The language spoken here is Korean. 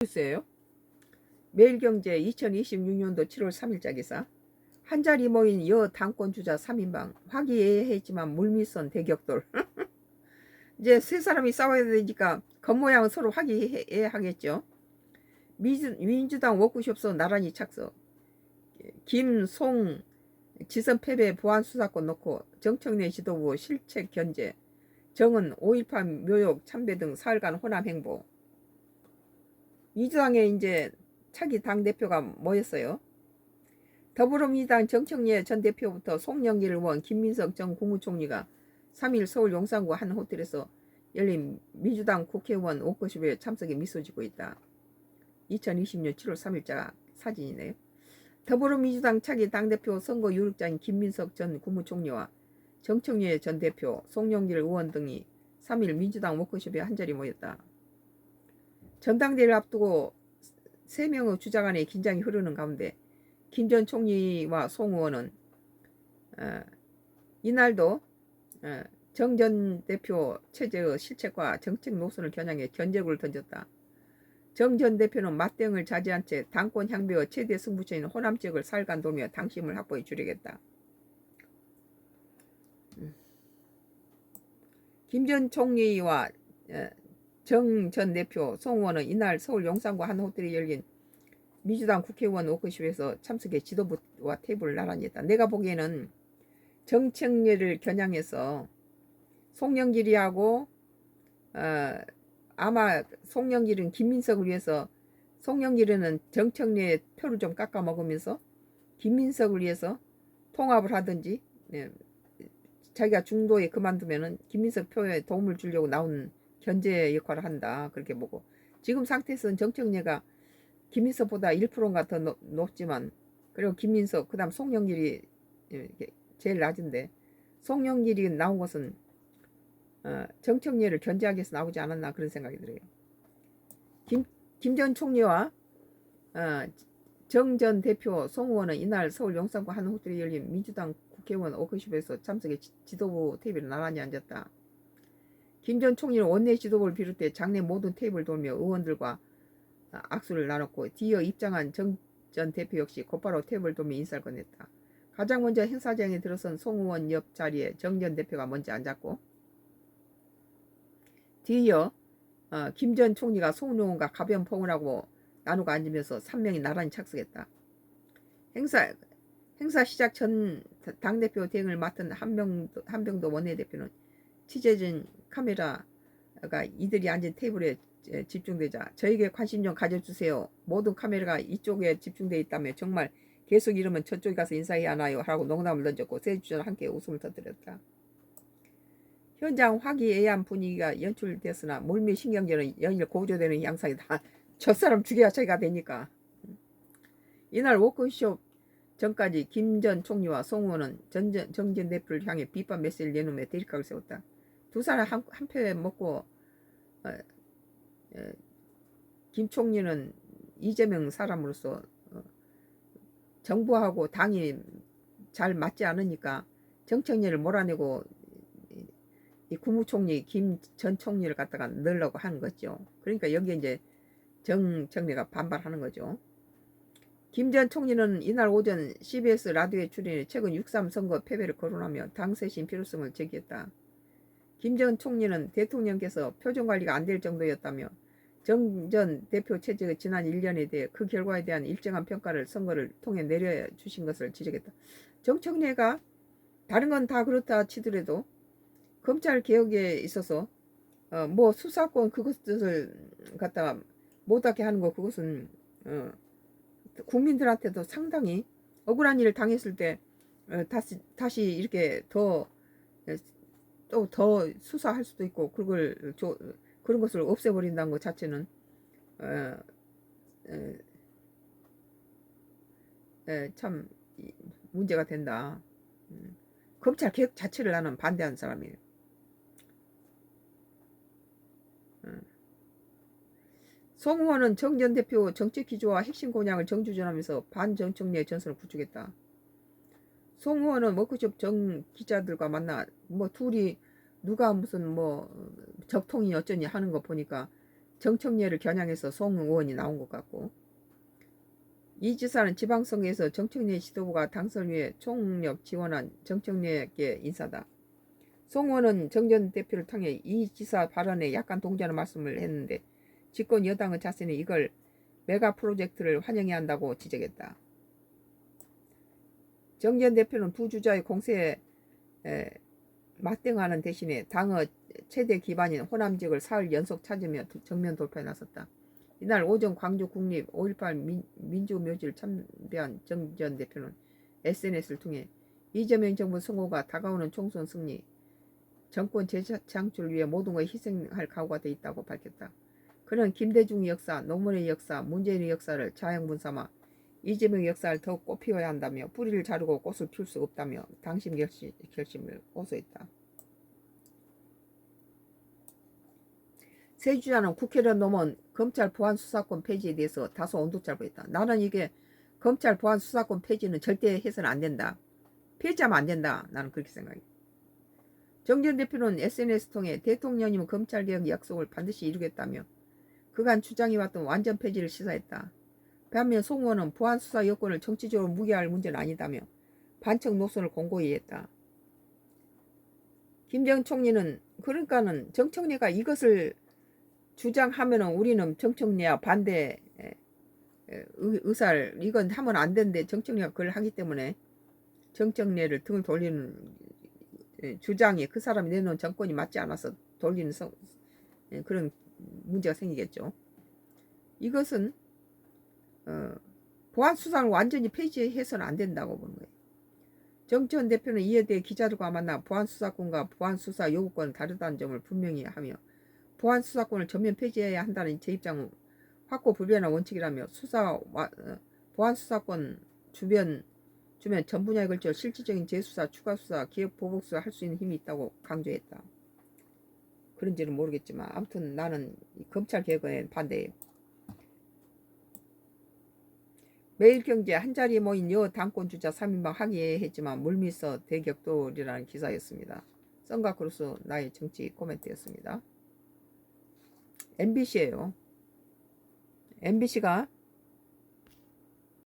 뉴스예요. 매일경제 2026년도 7월 3일자 기사. 한자리 모인 여 당권 주자 3인방 화기애애했지만 물밑선 대격돌. 이제 세 사람이 싸워야 되니까 겉모양은 서로 화기애애하겠죠. 민주당 워크숍서 나란히 착석. 김, 송, 지선 패배 보안 수사권 놓고 정청래 지도부 실책 견제. 정은 5.18 묘욕 참배 등 사흘간 호남 행보. 민주당에 이제 차기 당대표가 모였어요. 더불어민주당 정청래 전 대표부터 송영길 의원, 김민석 전 국무총리가 3일 서울 용산구 한 호텔에서 열린 민주당 국회의원 워크숍에 참석해 미소 짓고 있다. 2020년 7월 3일자 사진이네요. 더불어민주당 차기 당대표 선거 유력자인 김민석 전 국무총리와 정청래 전 대표, 송영길 의원 등이 3일 민주당 워크숍에 한자리 모였다. 전당대회를 앞두고 3명의 주자 간의 긴장이 흐르는 가운데 김 전 총리와 송 의원은 이날도 정 전 대표 체제의 실책과 정책 노선을 겨냥해 견제구를 던졌다. 정 전 대표는 맞대응을 자제한 채 당권 향배의 최대 승부처인 호남 지역을 살간 도며 당심을 확보해 주려겠다. 김 전 총리와 정 전 대표, 송 의원은 이날 서울 용산구 한 호텔에 열린 민주당 국회의원 워크숍에서 참석해 지도부와 테이블을 나란히 했다. 내가 보기에는 정청래를 겨냥해서 송영길이하고 아마 송영길은 김민석을 위해서, 송영길은 정청래 표를 좀 깎아 먹으면서 김민석을 위해서 통합을 하든지, 자기가 중도에 그만두면은 김민석 표에 도움을 주려고 나온 견제 역할을 한다, 그렇게 보고. 지금 상태에서는 정청래가 김민석보다 1%가 더 높지만, 그리고 김민석, 그 다음 송영길이 제일 낮은데, 송영길이 나온 것은 정청래를 견제하기 위해서 나오지 않았나, 그런 생각이 들어요. 김 전 총리와 정 전 대표, 송 의원은 이날 서울 용산구 한 호텔에 열린 민주당 국회의원 워크숍에서 참석해 지도부 테이블에 나란히 앉았다. 김 전 총리는 원내 지도부를 비롯해 장내 모든 테이블을 돌며 의원들과 악수를 나눴고, 뒤이어 입장한 정 전 대표 역시 곧바로 테이블을 돌며 인사를 건넸다. 가장 먼저 행사장에 들어선 송 의원 옆 자리에 정 전 대표가 먼저 앉았고, 뒤이어 김 전 총리가 송 의원과 가벼운 포옹을 하고 나누고 앉으면서 3명이 나란히 착석했다. 행사 시작 전 당대표 대행을 맡은 한병도 원내대표는 취재진 카메라가 이들이 앉은 테이블에 집중되자 저에게 관심 좀 가져주세요. 모든 카메라가 이쪽에 집중되어 있다며 정말 계속 이러면 저쪽에 가서 인사해야 하나요? 하고 농담을 던졌고 세 주자는 함께 웃음을 터뜨렸다. 현장 화기애애한 분위기가 연출됐으나 물밑 신경전은 연일 고조되는 양상이다. 저 사람 죽여야 저희가 되니까. 이날 워크숍 전까지 김 전 총리와 송 의원은 정 전 대표를 향해 비판 메시지를 내놓으며 대립각을 세웠다. 두 사람 한 표 먹고 김 총리는 이재명 사람으로서 정부하고 당이 잘 맞지 않으니까 정청래를 몰아내고 이 국무총리 김 전 총리를 갖다가 넣으려고 하는 거죠. 그러니까 여기에 이제 정청래가 반발하는 거죠. 김 전 총리는 이날 오전 CBS 라디오에 출연해 최근 6.3 선거 패배를 거론하며 당 쇄신 필요성을 제기했다. 김 전 총리는 대통령께서 표정관리가 안 될 정도였다며 정 전 대표 체제의 지난 1년에 대해 그 결과에 대한 일정한 평가를 선거를 통해 내려주신 것을 지적했다. 정청래가 다른 건 다 그렇다 치더라도 검찰 개혁에 있어서 뭐 수사권 그것을 갖다가 못하게 하는 거, 그것은 국민들한테도 상당히 억울한 일을 당했을 때 다시 이렇게 또 더 수사할 수도 있고, 그런 것을 없애버린다는 것 자체는 참 문제가 된다. 검찰 개혁 자체를 나는 반대하는 사람이에요. 송 의원은 정 전 대표 정책 기조와 핵심 공약을 정주전하면서 반정청래 전선을 구축했다. 송 의원은 워크숍 정 기자들과 만나 뭐 둘이 누가 무슨 뭐 적통이 어쩌니 하는 거 보니까 정청래를 겨냥해서 송 의원이 나온 것 같고, 이 지사는 지방선거에서 정청래 지도부가 당선 위해 총력 지원한 정청래계 인사다. 송 의원은 정 전 대표를 통해 이 지사 발언에 약간 동조하는 말씀을 했는데, 집권 여당의 자세는 이걸 메가 프로젝트를 환영해야 한다고 지적했다. 정 전 대표는 두 주자의 공세에 맞대응하는 대신에 당의 최대 기반인 호남 지역을 사흘 연속 찾으며 정면 돌파에 나섰다. 이날 오전 광주 국립 5.18 민주묘지를 참배한 정 전 대표는 SNS를 통해 이재명 정부 선거가 다가오는 총선 승리, 정권 재창출을 위해 모든 걸 희생할 각오가 돼 있다고 밝혔다. 그는 김대중의 역사, 노무현의 역사, 문재인의 역사를 자양분 삼아 이재명의 역사를 더욱 꽃피워야 한다며 뿌리를 자르고 꽃을 피울 수 없다며 당심 결심을 호소했다. 새 주자는 국회를 넘은 검찰 보안 수사권 폐지에 대해서 다소 온도차를 보였다. 나는 이게 검찰 보안 수사권 폐지는 절대 해서는 안 된다. 폐지하면 안 된다. 나는 그렇게 생각해. 정 전 대표는 SNS 통해 대통령님은 검찰개혁 약속을 반드시 이루겠다며 그간 주장해왔던 완전 폐지를 시사했다. 반면 송 의원은 보안 수사 여건을 정치적으로 무기할 문제는 아니다며 반칙 노선을 공고히 했다. 김정 총리는 그러니까는 정청래가 이것을 주장하면은 우리는 정청래와 반대 의사를 이건 하면 안 되는데 정청래가 그걸 하기 때문에 정청래를 등을 돌리는 주장이 그 사람이 내놓은 정권이 맞지 않아서 돌리는 그런 문제가 생기겠죠. 이것은 보안 수사를 완전히 폐지해서는 안 된다고 보는 거예요. 정 전 대표는 이에 대해 기자들과 만나 보안 수사권과 보안 수사 요구권은 다르다는 점을 분명히 하며 보안 수사권을 전면 폐지해야 한다는 제 입장은 확고 불변한 원칙이라며 보안 수사권 주면 전 분야에 걸쳐 실질적인 재수사, 추가 수사, 기획 보복 수사 할 수 있는 힘이 있다고 강조했다. 그런지는 모르겠지만 아무튼 나는 검찰 개혁에 반대해요. 매일경제 한자리에 모인 여 당권주자 3인방 항의했지만 물밑서 대격돌이라는 기사였습니다. 썬가크루스 나의 정치 코멘트였습니다. MBC예요. MBC가